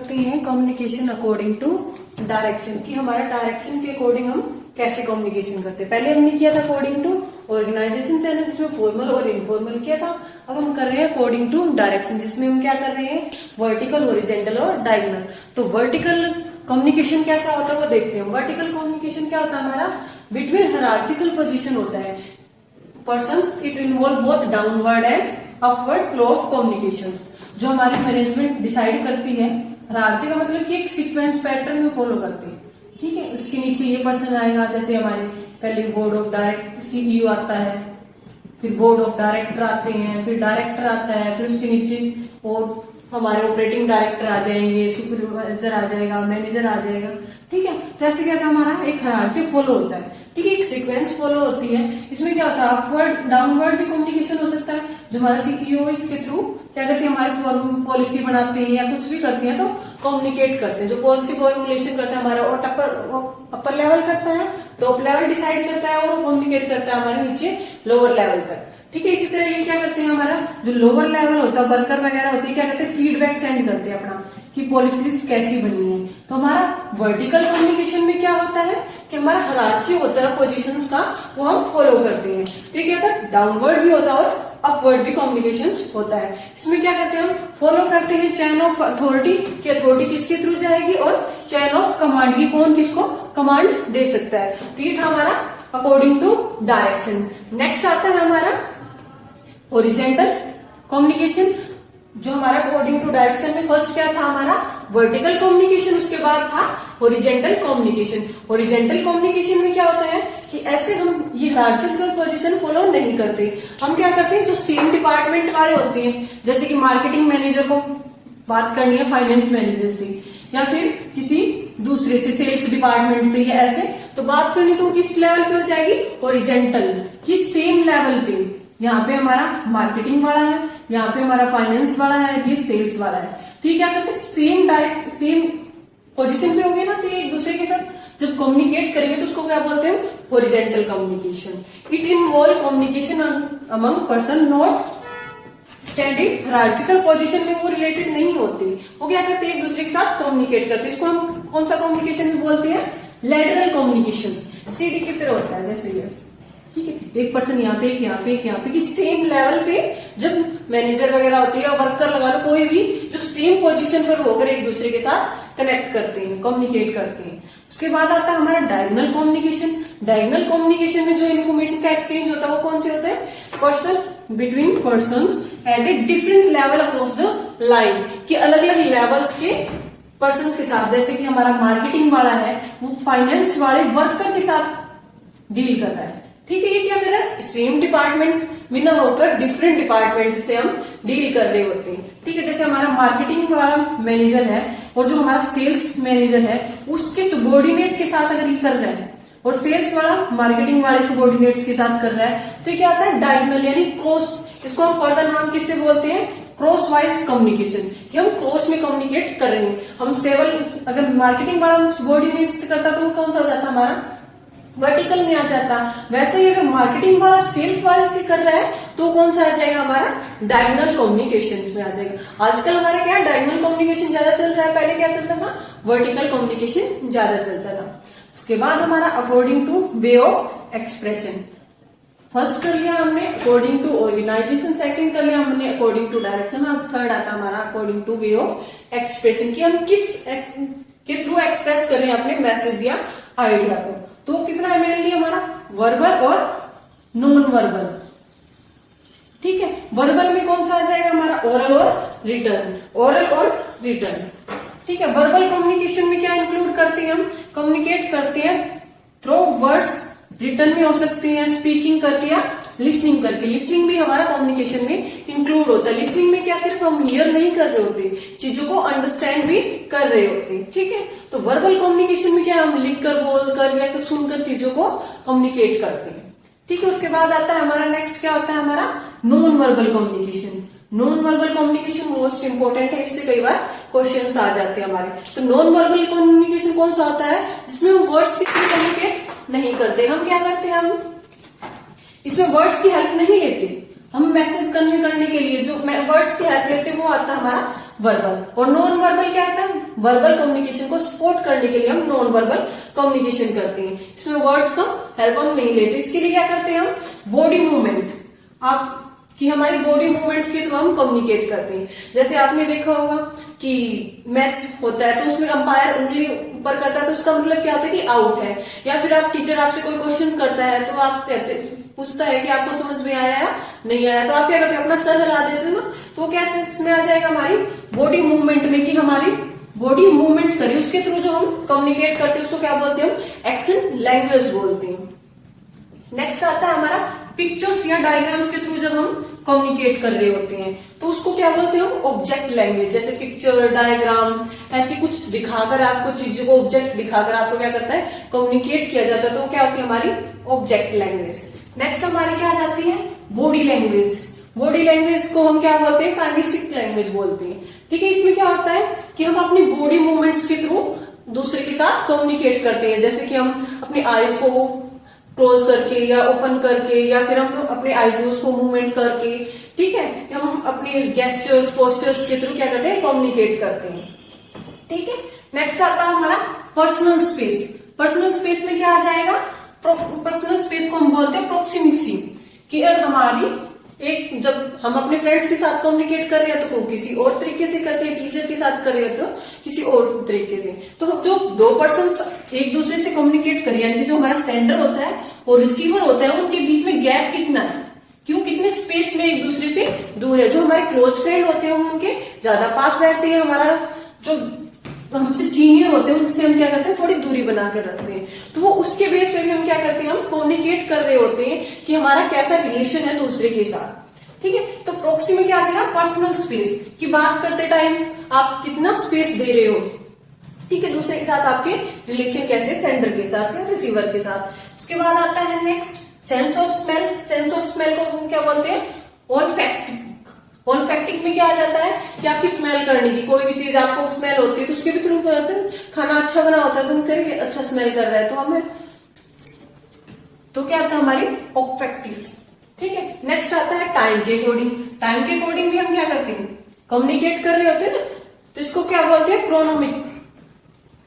करते हैं communication according to direction, कि हमारे डायरेक्शन के अकॉर्डिंग हम कैसे कम्युनिकेशन करते हैं। पहले हमने किया था अकॉर्डिंग टू ऑर्गेनाइजेशन चैनल, जिसमें फॉर्मल और इनफॉर्मल किया था। अब हम कर रहे हैं अकॉर्डिंग टू डायरेक्शन, जिसमें हम क्या कर रहे हैं, वर्टिकल, हॉरिजॉन्टल और डायगोनल। तो वर्टिकल कम्युनिकेशन कैसा होता है वो देखते हैं। वर्टिकल कम्युनिकेशन क्या होता है हमारा, बिटवीन हायरार्चिकल पोजीशन होता है persons, it involve both downward and upward flow of communications. जो हमारी मैनेजमेंट डिसाइड करती है, हायरार्ची का मतलब कि एक सीक्वेंस पैटर्न में फॉलो करते हैं, ठीक है। उसके नीचे ये पर्सन आएगा, जैसे हमारे पहले बोर्ड ऑफ डायरेक्ट सीईओ आता है, फिर बोर्ड ऑफ डायरेक्टर आते हैं, फिर डायरेक्टर आता है, फिर उसके नीचे और हमारे ऑपरेटिंग डायरेक्टर आ जाएंगे, सुपरवाइजर आ जाएगा, मैनेजर आ जाएगा, ठीक है। तो ऐसे क्या था, हमारा एक हायरार्ची फॉलो होता है, ठीक है, एक सीक्वेंस फॉलो होती है। इसमें क्या होता है, अपवर्ड डाउनवर्ड भी कम्युनिकेशन हो सकता है। जो हमारा सीईओ इसके थ्रू क्या करते हैं, हमारी पॉलिसी बनाते हैं या कुछ भी करते हैं तो कम्युनिकेट करते हैं। जो पॉलिसी फॉर्मुलेशन करता है हमारा, और अपर लेवल करता है, टॉप लेवल डिसाइड करता है, और वो कम्युनिकेट करता है हमारे नीचे लोअर लेवल तक, ठीक है। इसी तरह ये क्या करते हैं, हमारा जो लोअर लेवल होता है, वर्कर वगैरह होती है, क्या करते हैं, फीडबैक सेंड करते हैं अपना कि पॉलिसीज कैसी बनी है। तो हमारा वर्टिकल कम्युनिकेशन में क्या होता है कि हमारा हायरार्ची होता है पोजीशंस का, वो हम फॉलो करते हैं, ठीक है। डाउनवर्ड भी होता है और अपवर्ड भी कम्युनिकेशन होता है। इसमें क्या करते हैं, हम फॉलो करते हैं चेन ऑफ अथॉरिटी, की अथॉरिटी किसके थ्रू जाएगी, और चेन ऑफ कमांड की कौन किसको कमांड दे सकता है। तो ये था हमारा अकॉर्डिंग टू डायरेक्शन। नेक्स्ट आता है हमारा हॉरिजॉन्टल कम्युनिकेशन। जो हमारा अकॉर्डिंग टू डायरेक्शन में फर्स्ट क्या था हमारा, वर्टिकल कम्युनिकेशन, उसके बाद था हॉरिजॉन्टल कम्युनिकेशन। हॉरिजॉन्टल कम्युनिकेशन में क्या होता है कि ऐसे हम ये हायरार्चिकल पोजीशन फॉलो नहीं करते। हम क्या करते हैं, जो सेम डिपार्टमेंट वाले होते हैं, जैसे कि मार्केटिंग मैनेजर को बात करनी है फाइनेंस मैनेजर से, या फिर किसी दूसरे से, सेल्स डिपार्टमेंट से, या ऐसे तो बात करनी, तो किस लेवल पे हो जाएगी, हॉरिजॉन्टल, किस सेम लेवल पे। यहाँ पे हमारा मार्केटिंग वाला है, यहाँ पे हमारा फाइनेंस वाला है, ये सेल्स वाला है। तो ये क्या करते हैं, सेम पोजीशन पे होंगे ना, तो ये एक दूसरे के साथ जब कम्युनिकेट करेंगे तो उसको क्या बोलते हैं, horizontal communication. It involve communication among person not standing hierarchical position में, वो रिलेटेड नहीं होते। वो क्या करते हैं, एक दूसरे के साथ कम्युनिकेट करते हैं। इसको हम कौन सा कम्युनिकेशन भी बोलते हैं, लैटरल कम्युनिकेशन। सीडी की तरह होता है, जैसे ये, ठीक है, एक पर्सन यहाँ पे, एक यहाँ पे, एक यहाँ पे, कि सेम लेवल पे जब मैनेजर वगैरह होती है, वर्कर लगा लो, कोई भी जो सेम पोजीशन पर होकर एक दूसरे के साथ कनेक्ट करते हैं, कम्युनिकेट करते हैं। उसके बाद आता है हमारा डायगोनल कम्युनिकेशन। डायगोनल कम्युनिकेशन में जो इन्फॉर्मेशन का एक्सचेंज होता है वो कौन से होता है, person between persons at a different level across the line, कि अलग अलग लेवल्स के पर्सन के साथ। जैसे कि हमारा मार्केटिंग वाला है, वो फाइनेंस वाले वर्कर के साथ डील कर रहा है, ठीक है। ये क्या कर रहा है, सेम डिपार्टमेंट में न होकर डिफरेंट डिपार्टमेंट से हम डील कर रहे होते हैं, ठीक है। जैसे हमारा मार्केटिंग वाला मैनेजर है और जो हमारा सेल्स मैनेजर है, उसके सबॉर्डिनेट के साथ अगर ये कर रहा है, और सेल्स वाला मार्केटिंग वाले सबॉर्डिनेट्स के साथ कर रहा है, तो क्या होता है, डायगोनल यानी क्रॉस। इसको हम फर्दर नाम किससे बोलते हैं, क्रॉस वाइज कम्युनिकेशन, कि हम क्रॉस में कम्युनिकेट कर रहे हैं। हम सेवल अगर मार्केटिंग वाला सबॉर्डिनेट से करता तो वो कौन सा हो जाता, हमारा वर्टिकल में आ जाता। वैसे ही अगर मार्केटिंग वाला सेल्स वाले से कर रहा है तो कौन सा आ जाएगा, हमारा डायगोनल कम्युनिकेशन में आ जाएगा। आजकल हमारे क्या डायगोनल कम्युनिकेशन ज्यादा चल रहा है, पहले क्या चलता था, वर्टिकल कम्युनिकेशन ज्यादा चलता था। उसके बाद हमारा according two way of expression, first कर लिया हमने अकॉर्डिंग टू ऑर्गेनाइजेशन, सेकंड कर लिया हमने अकॉर्डिंग टू डायरेक्शन, अब थर्ड आता हमारा according two way of expression, कि हम किस के थ्रू एक्सप्रेस कर रहे हैं अपने मैसेज या आइडिया को। तो कितना है मेनली हमारा, वर्बल और नॉन वर्बल, ठीक है। वर्बल में कौन सा आ जाएगा हमारा, ओरल और रिटर्न, ओरल और रिटर्न, ठीक है। वर्बल कम्युनिकेशन में क्या इंक्लूड करते हैं, हम कम्युनिकेट करते हैं थ्रू वर्ड्स, रिटर्न में हो सकते हैं स्पीकिंग करके या लिसनिंग करके। लिसनिंग भी हमारा कम्युनिकेशन में इंक्लूड होता है। लिसनिंग में क्या सिर्फ हम हियर नहीं कर रहे होते, चीजों को अंडरस्टैंड भी कर रहे होते, ठीक है। तो वर्बल कम्युनिकेशन में क्या हम लिखकर, बोलकर या सुनकर चीजों को कम्युनिकेट करते हैं, ठीक है। उसके बाद आता है हमारा नेक्स्ट क्या होता है, हमारा non verbal communication. Non verbal communication most important है, इससे कई बार क्वेश्चंस आ जाते हैं हमारे। तो नॉन वर्बल कम्युनिकेशन कौन सा होता है, जिसमें हम वर्ड्स के थ्रू कम्युनिकेट नहीं करते। हम क्या करते हैं, हम इसमें वर्ड्स की हेल्प नहीं लेते, हम मैसेज कन्वे करने के लिए जो वर्ड्स की हेल्प लेते हैं वो आता है हमारा वर्बल। और नॉन वर्बल क्या आता है, वर्बल कम्युनिकेशन को सपोर्ट करने के लिए हम नॉन वर्बल कम्युनिकेशन करते हैं। इसमें वर्ड्स का हेल्प हम नहीं लेते। इसके लिए क्या करते हैं हम, बॉडी मूवमेंट, आप कि हमारी बॉडी मूवमेंट्स के थ्रू हम कम्युनिकेट करते हैं। जैसे आपने देखा होगा कि मैच होता है तो उसमें अंपायर उंगली ऊपर करता है तो उसका मतलब क्या होता है कि आउट है। या फिर आप टीचर आपसे कोई क्वेश्चन करता है तो आप कहते पूछता है कि आपको समझ में आया या नहीं आया, तो आप क्या करते हैं, अपना सर हिला देते हो ना, तो वो कैसे इसमें आ जाएगा हमारी बॉडी मूवमेंट में, कि हमारी बॉडी मूवमेंट करी उसके थ्रू जो हम कम्युनिकेट करते हैं उसको क्या बोलते हैं, हम एक्शन लैंग्वेज बोलते हैं। नेक्स्ट आता है हमारा पिक्चर्स या डायग्राम्स के थ्रू जब हम कम्युनिकेट कर रहे होते हैं तो उसको क्या बोलते हैं हम, ऑब्जेक्ट लैंग्वेज। जैसे पिक्चर, डायग्राम, ऐसी कुछ दिखाकर आपको चीजों को ऑब्जेक्ट दिखाकर आपको क्या करता है, कम्युनिकेट किया जाता है, तो वो क्या होती है हमारी ऑब्जेक्ट लैंग्वेज। नेक्स्ट हमारी क्या आ जाती है, बॉडी लैंग्वेज। बॉडी लैंग्वेज को हम क्या बोलते हैं, काइनेसिक लैंग्वेज बोलते हैं। ठीक है, इसमें क्या होता है कि हम अपनी बॉडी मूवमेंट्स के थ्रू दूसरे के साथ कम्युनिकेट करते हैं। जैसे कि हम अपनी आईज को क्लोज करके या ओपन करके, या फिर हम अपने आईब्रोज को मूवमेंट करके, ठीक है, हम अपने गेस्चर्स, पोस्चर्स के थ्रू क्या करते हैं, कम्युनिकेट करते हैं। ठीक है, नेक्स्ट आता है हमारा पर्सनल स्पेस। पर्सनल स्पेस में क्या आ जाएगा, पर्सनल स्पेस को हम बोलते हैं प्रोक्सिमिक्सी, कि हमारी एक, जब हम अपने फ्रेंड्स के साथ कम्युनिकेट कर रहे हैं तो किसी और तरीके से करते हैं, टीचर के साथ कर रहे हो तो किसी और तरीके से। तो जो दो पर्सन एक दूसरे से कम्युनिकेट करें, यानी कि जो हमारा सेंडर होता है और रिसीवर होता है, उनके बीच में गैप कितना है, क्यों, कितने स्पेस में एक दूसरे से दूर है। जो हमारे क्लोज फ्रेंड होते हैं उनके ज्यादा पास बैठते हैं, हमारा जो हमसे सीनियर होते हैं उनसे हम क्या करते हैं, थोड़ी दूरी बना कर रखते हैं। तो वो उसके बेस पे भी हम क्या करते हैं, हम कम्युनिकेट कर रहे होते हैं कि हमारा कैसा रिलेशन है दूसरे के साथ। ठीक है, तो प्रॉक्सी में क्या आ जाएगा, पर्सनल स्पेस की बात करते टाइम आप कितना स्पेस दे रहे हो, ठीक है, दूसरे के साथ आपके रिलेशन कैसे, सेंडर के साथ या रिसीवर के साथ। उसके बाद आता है next sense of smell. Sense of smell को हम क्या बोलते हैं, ऑल्फैक्टिक। ऑल्फैक्टिक में क्या आ जाता है कि आपकी स्मेल करने की, कोई भी चीज आपको स्मेल होती है तो उसके भी थ्रू करते हैं। खाना अच्छा बना होता है तो हम करेंगे अच्छा स्मेल कर रहा है तो हमें, तो क्या आता है हमारी ऑल्फैक्टिस। ठीक है, नेक्स्ट आता है टाइम के अकॉर्डिंग। टाइम के अकॉर्डिंग भी हम क्या करते हैं, कम्युनिकेट कर रहे होते हैं ना, तो इसको क्या बोलते हैं, क्रोनोमिक।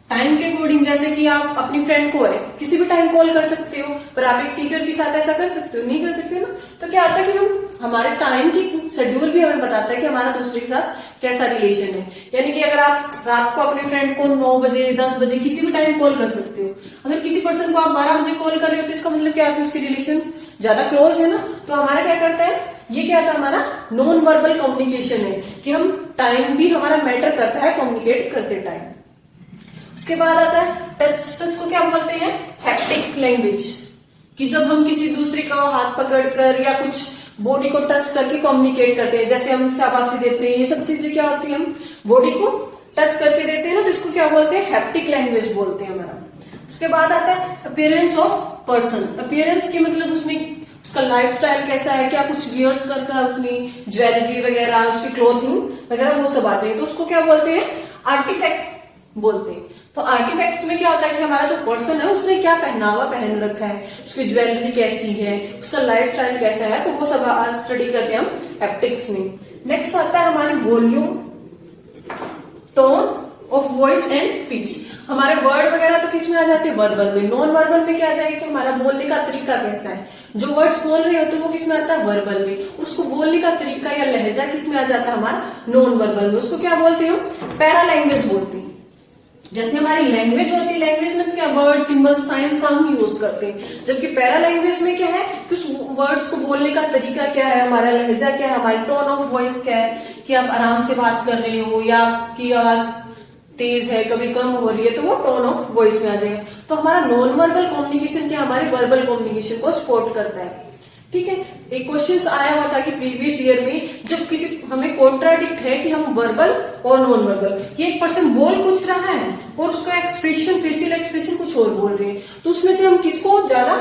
टाइम के अकॉर्डिंग, जैसे कि आप अपनी फ्रेंड को है किसी भी टाइम कॉल कर सकते हो, पर आप एक टीचर के साथ ऐसा कर सकते हो, नहीं कर सकते ना। तो क्या होता है कि हम, हमारे टाइम की शेड्यूल भी हमें बताता है कि हमारा दूसरे के साथ कैसा रिलेशन है। यानी कि अगर आप रात को अपने फ्रेंड को 9 बजे 10 बजे किसी भी टाइम कॉल कर सकते हो, अगर किसी पर्सन को आप 12 बजे कॉल कर रहे हो तो इसका मतलब क्या है, उसके रिलेशन ज्यादा क्लोज है ना। तो हमारा क्या करता है, ये क्या था, हमारा नॉन वर्बल कम्युनिकेशन है, कि हम टाइम भी हमारा मैटर करता है कम्युनिकेट करते टाइम। उसके बाद आता है टच। टच को क्या बोलते हैं, हैप्टिक लैंग्वेज, कि जब हम किसी दूसरे का हाथ पकड़कर या कुछ बॉडी को टच करके कम्युनिकेट करते हैं, जैसे हम शाबाशी देते हैं, ये सब चीजें क्या होती है, हम बॉडी को टच करके देते हैं ना, तो इसको क्या बोलते हैं, हैप्टिक लैंग्वेज बोलते हैं हमारा। उसके बाद आता है अपीयरेंस ऑफ पर्सन। अपीयरेंस के मतलब उसका लाइफस्टाइल कैसा है, क्या कुछ वियर्स करके उसने ज्वेलरी वगैरह, उसकी क्लोथिंग वगैरह, वो सब आ जाए, तो उसको क्या बोलते हैं, आर्टिफैक्ट्स बोलते हैं। तो आर्टिफैक्ट्स में क्या होता है कि हमारा जो पर्सन है उसने क्या पहनावा पहन रखा है, उसकी ज्वेलरी कैसी है, उसका लाइफस्टाइल कैसा है, तो वो सब आज स्टडी करते हैं हम हैप्टिक्स में। नेक्स्ट आता है हमारी volume, tone of voice and pitch. हमारे वर्ड वगैरह तो किस में आ जाते हैं, वर्बल में। नॉन वर्बल में क्या आ जाएगा कि हमारा बोलने का तरीका कैसा है, जो वर्ड्स बोल रहे होते हैं वो किस में आता है, वर्बल में। उसको बोलने का तरीका या लहजा किस में आ जाता है, हमारा नॉन वर्बल में। उसको क्या बोलते हैं हम, पैरा लैंग्वेज बोलते हैं। जैसे हमारी लैंग्वेज होती है, लैंग्वेज में क्या वर्ड, सिंबल, साइंस का हम यूज करते हैं, जबकि पैरा लैंग्वेज में क्या है कि उस वर्ड्स को बोलने का तरीका क्या है, हमारा लहजा क्या है, हमारी टोन ऑफ वॉइस क्या है, कि आप आराम से बात कर रहे हो या आपकी आवाज तेज है, कभी कम हो रही है, तो वो टोन ऑफ वॉइस में आ जाएगा। तो हमारा नॉन वर्बल कम्युनिकेशन क्या हमारे वर्बल कम्युनिकेशन को सपोर्ट करता है। ठीक है, एक क्वेश्चन आया हुआ था कि प्रीवियस ईयर में, जब किसी हमें कॉन्ट्राडिक्ट है कि हम वर्बल और नॉन वर्बल, कि एक पर्सन बोल कुछ रहा है और उसका एक्सप्रेशन, फेशियल एक्सप्रेशन कुछ और बोल रहे हैं, तो उसमें से हम किसको ज्यादा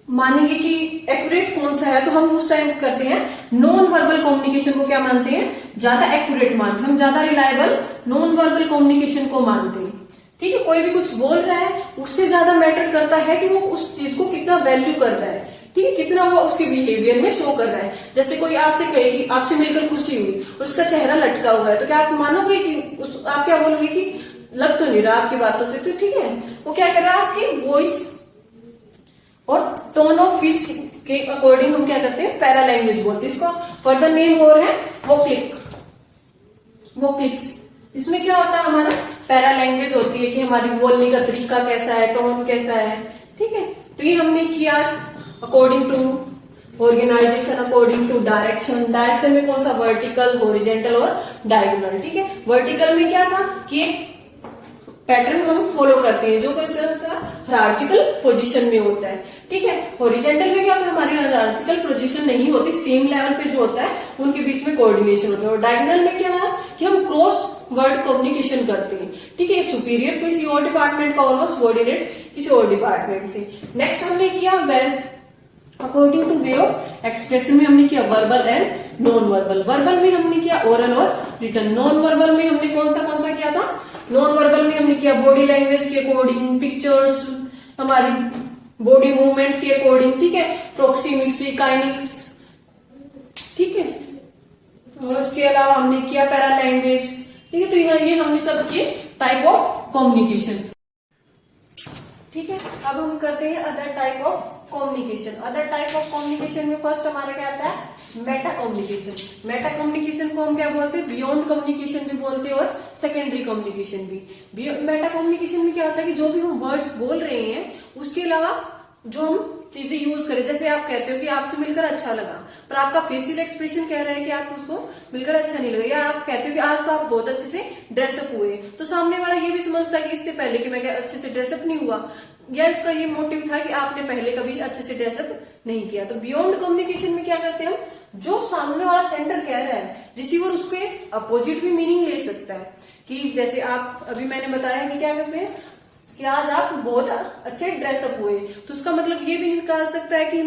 मानेंगे कि एक्यूरेट कौन सा है, तो हम उस टाइम करते हैं नॉन वर्बल कम्युनिकेशन को क्या मानते हैं, ज्यादा एक्यूरेट मानते हैं, हम ज्यादा रिलायबल नॉन वर्बल कम्युनिकेशन को मानते हैं। ठीक है, कोई भी कुछ बोल रहा है उससे ज्यादा मैटर करता है कि वो उस चीज को कितना वैल्यू कर रहा है। ठीक है, कितना वो उसके बिहेवियर में शो कर रहा है। जैसे कोई आपसे कहे कि आपसे मिलकर खुशी हुई और उसका चेहरा लटका हुआ है, तो क्या आप मानोगे कि आप क्या बोलोगे कि लग तो नहीं रहा आपकी बातों से, तो ठीक है, वो क्या कर रहा है आपकी वॉइस और टोन ऑफ स्पीच के अकॉर्डिंग हम क्या करते हैं, पैरा लैंग्वेज बोलते हैं इसको। फर्दर नेम और है वोक्लिक्स। इसमें क्या होता है, हमारा पैरा लैंग्वेज होती है कि हमारी बोलने का तरीका कैसा है, टोन कैसा है, ठीक है। तो ये हमने किया according to organisation, according to direction में कौन सा, वर्टिकल, हॉरिजेंटल और डायगोनल, ठीक है। वर्टिकल में क्या था कि एक पैटर्न हम फॉलो करते हैं जो हायरार्चिकल पोजीशन में होता है, ठीक है। हॉरिजेंटल में क्या होता है, हमारी हायरार्चिकल पोजीशन नहीं होती, सेम लेवल पे जो होता है उनके बीच में कोऑर्डिनेशन होता है। और डायगोनल में क्या है कि हम क्रॉस वर्ड कम्युनिकेशन करते हैं, ठीक है। सुपीरियर किसी और डिपार्टमेंट का और सबऑर्डिनेट किसी और डिपार्टमेंट से। नेक्स्ट हमने किया according two way of expression में हमने किया verbal and non verbal. Verbal में हमने किया ओरल और रिटन। नॉन वर्बल में हमने कौन सा किया था, नॉन वर्बल में हमने किया बॉडी लैंग्वेज के अकॉर्डिंग, पिक्चर्स, हमारी बॉडी मूवमेंट के अकॉर्डिंग, ठीक है, प्रोक्सीमिक्सी, काइनिक्स, ठीक है। और उसके अलावा हमने किया पैरा लैंग्वेज, ठीक है। तो ये हमने सब किए टाइप ऑफ कम्युनिकेशन, ठीक है। अब हम करते हैं other type of communication. Other type of communication में फर्स्ट हमारा क्या आता है, मेटा कम्युनिकेशन। मेटा कम्युनिकेशन को हम क्या बोलते हैं, बियॉन्ड कम्युनिकेशन भी बोलते हैं और सेकेंडरी कम्युनिकेशन भी। मेटा कम्युनिकेशन में क्या होता है कि जो भी हम वर्ड्स बोल रहे हैं उसके अलावा जो हम चीजें यूज करें, जैसे आप कहते हो कि आपसे मिलकर अच्छा लगा, पर आपका फेशियल एक्सप्रेशन कह रहा है कि आप उसको मिलकर अच्छा नहीं लगा, या आप कहते हो कि आज तो आप बहुत अच्छे से ड्रेसअप हुए, तो सामने वाला ये भी समझता है कि इससे पहले कि मैं अच्छे से ड्रेसअप नहीं हुआ, या इसका ये मोटिव था कि आपने पहले कभी अच्छे से ड्रेसअप नहीं किया। तो बियॉन्ड कम्युनिकेशन में क्या करते हैं हम, जो सामने वाला सेंडर कह रहा है, रिसीवर उसके अपोजिट भी मीनिंग ले सकता है। कि जैसे आप अभी मैंने बताया कि क्या करते हैं कि आज आप बहुत अच्छे ड्रेसअप हुए, तो उसका मतलब ये भी निकाल सकता है कि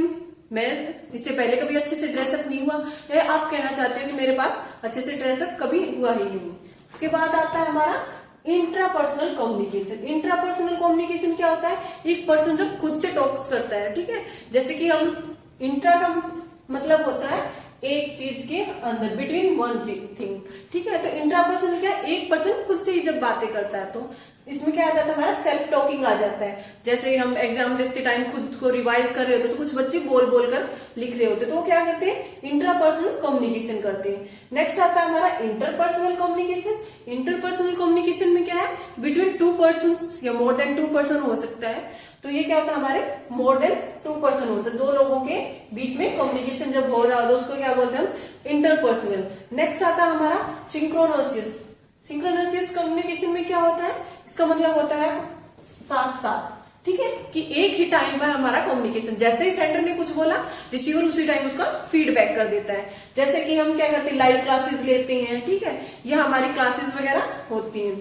मैं इससे पहले कभी अच्छे से ड्रेसअप नहीं हुआ, या आप कहना चाहते हो कि मेरे पास अच्छे से ड्रेसअप कभी हुआ ही नहीं। उसके बाद आता है हमारा इंट्रापर्सनल कम्युनिकेशन। इंट्रापर्सनल कम्युनिकेशन क्या होता है, एक पर्सन जब खुद से टॉक्स करता है, ठीक है। जैसे कि हम इंट्रा का मतलब होता है एक चीज के अंदर, बिटवीन वन थिंग, ठीक है। तो इंट्रापर्सनल क्या, एक पर्सन खुद से ही जब बातें करता है, तो इसमें क्या आ जाता है, हमारा सेल्फ टॉकिंग आ जाता है। जैसे हम एग्जाम देते टाइम खुद को रिवाइज कर रहे होते, तो कुछ बच्चे बोल बोल कर लिख रहे होते, तो वो क्या करते हैं, इंट्रापर्सनल कम्युनिकेशन करते हैं। नेक्स्ट आता है हमारा इंटरपर्सनल कम्युनिकेशन। इंटरपर्सनल कम्युनिकेशन में क्या है, बिटवीन टू पर्सन या मोर देन टू पर्सन हो सकता है। तो ये क्या होता है, हमारे मोर देन टू पर्सन होता है, दो लोगों के बीच में कम्युनिकेशन जब हो रहा हो तो उसको क्या बोलते हैं हम, इंटरपर्सनल। नेक्स्ट आता है हमारा सिंक्रोनोसिस। सिंक्रोनोसिस कम्युनिकेशन में क्या होता है, इसका मतलब होता है साथ साथ, ठीक है, कि एक ही टाइम पर हमारा कम्युनिकेशन, जैसे ही सेंडर ने कुछ बोला, रिसीवर उसी टाइम उसका फीडबैक कर देता है। जैसे कि हम क्या करते हैं, लाइव क्लासेस लेते हैं, ठीक है, या हमारी क्लासेस वगैरह होती हैं,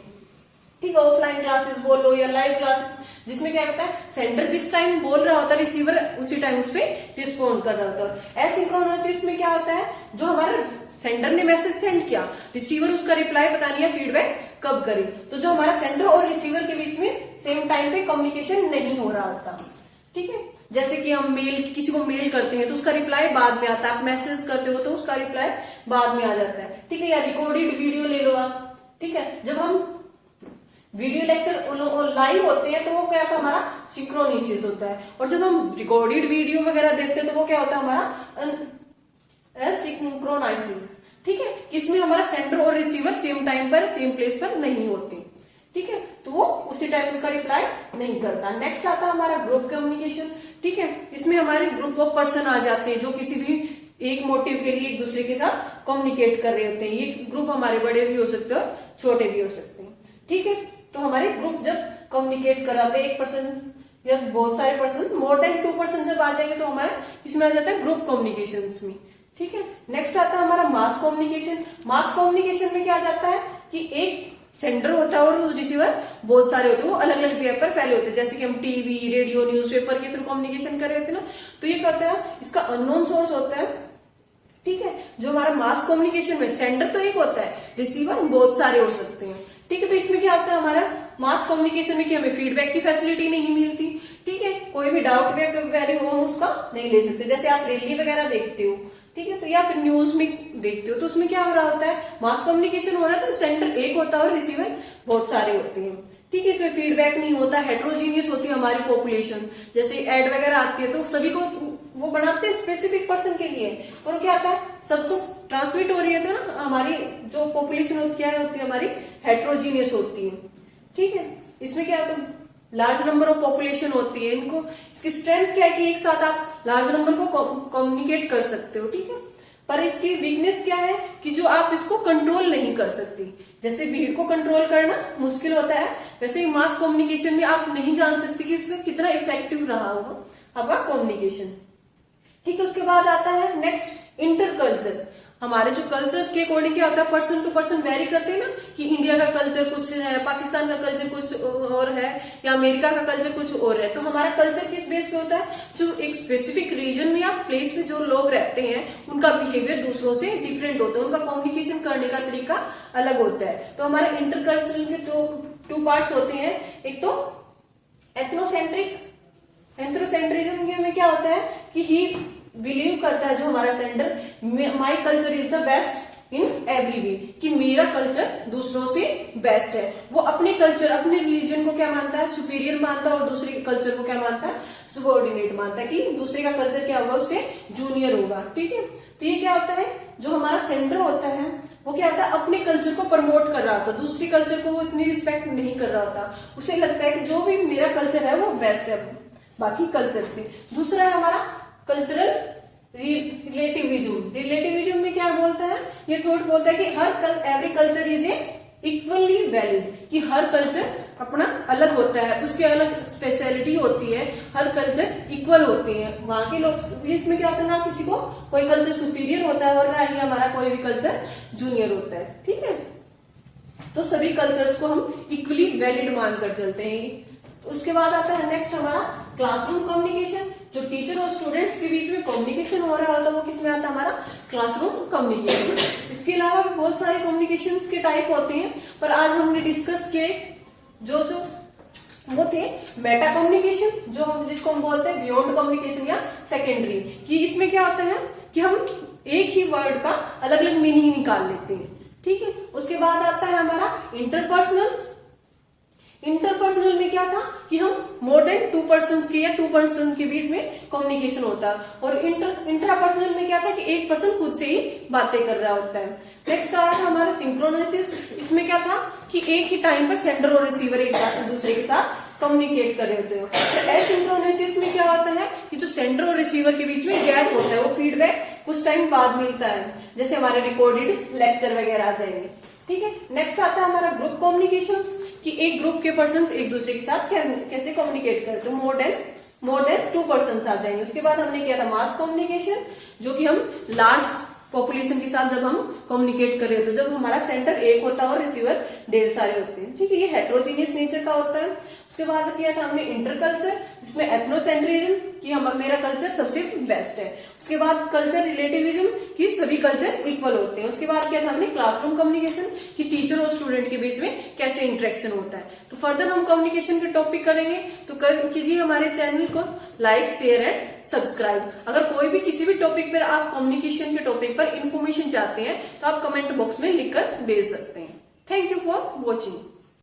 ठीक है, ऑफलाइन क्लासेस बोलो या लाइव क्लासेस, जिसमें क्या होता है, सेंडर जिस टाइम बोल रहा होता है, रिसीवर उसी टाइम उस पर रिस्पॉन्ड कर रहा होता है। एसिंक्रोनस में क्या होता है, जो हमारा सेंडर ने मैसेज सेंड किया, रिसीवर उसका रिप्लाई पता नहीं है फीडबैक कब करे, तो जो हमारा सेंडर और रिसीवर के बीच में सेम टाइम पे कम्युनिकेशन नहीं हो रहा होता, ठीक है। जैसे कि हम किसी को मेल करते हैं तो उसका रिप्लाई बाद में आता है, आप मैसेज करते हो तो उसका रिप्लाई बाद में आ जाता है, ठीक है। या रिकॉर्डेड वीडियो ले लो आप, ठीक है, जब हम वीडियो लेक्चर लाइव होते हैं तो वो क्या था, हमारा सिंक्रोनिसिस होता है, और जब हम रिकॉर्डेड वीडियो वगैरह देखते हैं तो वो क्या होता है, हमारा सिंक्रोनाइसिस, ठीक है। इसमें हमारा सेंडर और रिसीवर सेम टाइम पर सेम प्लेस पर नहीं होते, ठीक है, तो वो उसी टाइम उसका रिप्लाई नहीं करता। नेक्स्ट आता है हमारा ग्रुप कम्युनिकेशन, ठीक है। इसमें हमारे ग्रुप ऑफ पर्सन आ जाते हैं जो किसी भी एक मोटिव के लिए एक दूसरे के साथ कम्युनिकेट कर रहे होते हैं। ये ग्रुप हमारे बड़े भी हो सकते हैं और छोटे भी हो सकते हैं, ठीक है। तो हमारे ग्रुप जब कम्युनिकेट कराते हैं, एक पर्सन या बहुत सारे person, more than two person जब आ जाएंगे तो हमारा इसमें आ जाता है ग्रुप कम्युनिकेशन में, ठीक है। नेक्स्ट आता है हमारा मास कम्युनिकेशन। मास कम्युनिकेशन में क्या आ जाता है कि एक सेंडर होता है और रिसीवर बहुत सारे होते हैं, वो अलग अलग जगह पर फैले होते हैं, जैसे कि हम टीवी, रेडियो, न्यूज़पेपर के थ्रू कम्युनिकेशन कर रहे होते हैं ना, तो ये कहते हैं इसका अननोन सोर्स होता है, ठीक है। जो हमारा मास कम्युनिकेशन में सेंडर तो एक होता है, रिसीवर बहुत सारे हो सकते हैं, ठीक है। तो इसमें क्या होता है, हमारा मास कम्युनिकेशन में कि हमें फीडबैक की फैसिलिटी नहीं मिलती, ठीक है, कोई भी डाउट वैल्यू हो हम उसका नहीं ले सकते। जैसे आप रैली वगैरह देखते हो, ठीक है, तो या फिर न्यूज में देखते हो, तो उसमें क्या हो रहा होता है, मास कम्युनिकेशन हो रहा है तो सेंटर एक होता है और रिसीवर बहुत सारे होते हैं, ठीक है। इसमें फीडबैक नहीं होता, हेट्रोजीनियस होती है हमारी पॉपुलेशन। जैसे एड वगैरह आती है तो सभी को वो बनाते हैं स्पेसिफिक पर्सन के लिए, और क्या आता है सबको ट्रांसमिट हो रही है, तो ना हमारी जो पॉपुलेशन होती है हमारी हेट्रोजीनियस होती है, ठीक है। इसमें क्या होता है, लार्ज नंबर ऑफ पॉपुलेशन होती है, इनको इसकी स्ट्रेंथ क्या है कि एक साथ आप लार्ज नंबर को कम्युनिकेट कर सकते हो, ठीक है। पर इसकी वीकनेस क्या है कि जो आप इसको कंट्रोल नहीं कर सकती। जैसे भीड़ को कंट्रोल करना मुश्किल होता है, वैसे ही मास कम्युनिकेशन में आप नहीं जान सकते कि इसका कितना इफेक्टिव रहा होगा आपका कम्युनिकेशन, ठीक है। उसके बाद आता है नेक्स्ट इंटरकल्चर। हमारे जो कल्चर के अकॉर्डिंग क्या होता है, पर्सन टू पर्सन वेरी करते हैं ना, कि इंडिया का कल्चर कुछ है, पाकिस्तान का कल्चर कुछ और है, या अमेरिका का कल्चर कुछ और है। तो हमारा कल्चर किस बेस पे होता है, जो एक स्पेसिफिक रीजन में या प्लेस में जो लोग रहते हैं उनका बिहेवियर दूसरों से डिफरेंट होता है, उनका कम्युनिकेशन करने का तरीका अलग होता है। तो हमारे इंटरकल्चरल के टू पार्ट्स होते हैं, एक तो एथनोसेंट्रिक। एंथ्रोसेंट्रिज्म में क्या होता है कि ही बिलीव करता है जो हमारा centre, my culture is the best in every way, कि मेरा कल्चर दूसरों से बेस्ट है। वो अपने कल्चर अपने रिलीजन को क्या मानता है, सुपीरियर मानता है, और दूसरे के कल्चर को क्या मानता है, सबऑर्डिनेट मानता है, कि दूसरे का कल्चर क्या होगा उससे जूनियर होगा, ठीक है। तो ये क्या होता है, जो हमारा सेंटर होता है वो क्या होता है, अपने कल्चर को प्रमोट कर रहा होता है, दूसरे कल्चर को वो इतनी रिस्पेक्ट नहीं कर रहा होता, उसे लगता है कि जो भी मेरा कल्चर है वो बेस्ट है बाकी कल्चर से। दूसरा है हमारा कल्चरल रिलेटिविज्म। रिलेटिविज्म में क्या बोलता है, ये थॉट बोलता है कि every culture is equally valid, कि हर कल्चर अपना अलग होता है, उसकी अलग स्पेशलिटी होती है, हर कल्चर इक्वल होते हैं। वहां के लोग, इसमें क्या होता है, ना किसी को कोई कल्चर सुपीरियर होता है और ना ही हमारा कोई भी कल्चर जूनियर होता है, ठीक है। तो सभी कल्चर्स को हम इक्वली वैलिड मानकर चलते हैं। उसके बाद आता है नेक्स्ट हमारा क्लासरूम कम्युनिकेशन। जो टीचर और स्टूडेंट्स के बीच में कम्युनिकेशन हो रहा होता है वो किसमें आता है, हमारा क्लासरूम कम्युनिकेशन। इसके अलावा बहुत सारे कम्युनिकेशन के टाइप होते हैं, पर आज हमने डिस्कस किए जो वो थे मेटा कम्युनिकेशन, जो हम जिसको हम बोलते हैं बियॉन्ड कम्युनिकेशन या सेकेंडरी, कि इसमें क्या होता है कि हम एक ही वर्ड का अलग अलग मीनिंग निकाल लेते हैं, ठीक है। उसके बाद आता है हमारा इंटरपर्सनल। इंटरपर्सनल में क्या था कि हम मोर देन टू पर्सन के या टू पर्सन के बीच में कम्युनिकेशन होता है, और इंट्रापर्सनल में क्या था कि एक पर्सन खुद से ही बातें कर रहा होता है। नेक्स्ट आया था हमारा सिंक्रोनाइसिस। इसमें क्या था कि एक ही टाइम पर सेंडर और रिसीवर एक दूसरे के साथ कम्युनिकेट कर रहे होते हो। तो एसिंक्रोनाइसिस में क्या होता है कि जो सेंडर और रिसीवर के बीच में गैप होता है, वो फीडबैक कुछ टाइम बाद मिलता है, जैसे हमारे रिकॉर्डेड लेक्चर वगैरह आ जाएंगे, ठीक है। नेक्स्ट आता है हमारा ग्रुप कम्युनिकेशन, कि एक ग्रुप के पर्सन एक दूसरे के साथ कैसे कम्युनिकेट करते हैं, मोर देन टू पर्सन आ जाएंगे। उसके बाद हमने किया था मास कम्युनिकेशन, जो कि हम लार्ज पॉपुलेशन के साथ जब हम कम्युनिकेट कर रहे होते हैं, जब हमारा सेंटर एक होता है और रिसीवर ढेर सारे होते हैं, ठीक है। ये हेट्रोजीनियस नेचर का होता है। उसके बाद किया था हमने इंटरकल्चर, जिसमें एथनोसेंट्रिज्म, कि मेरा कल्चर सबसे बेस्ट है। उसके बाद कल्चर रिलेटिविज्म, कि सभी कल्चर इक्वल होते हैं। उसके बाद क्या था हमने क्लासरूम कम्युनिकेशन, कि टीचर और स्टूडेंट के बीच में कैसे इंटरेक्शन होता है। तो फर्दर हम कम्युनिकेशन के टॉपिक करेंगे, तो कीजिए हमारे चैनल को लाइक, शेयर एंड सब्सक्राइब। अगर कोई भी किसी भी टॉपिक पर आप कम्युनिकेशन के टॉपिक पर इंफॉर्मेशन चाहते हैं तो आप कमेंट बॉक्स में लिखकर भेज सकते हैं। Thank you for watching.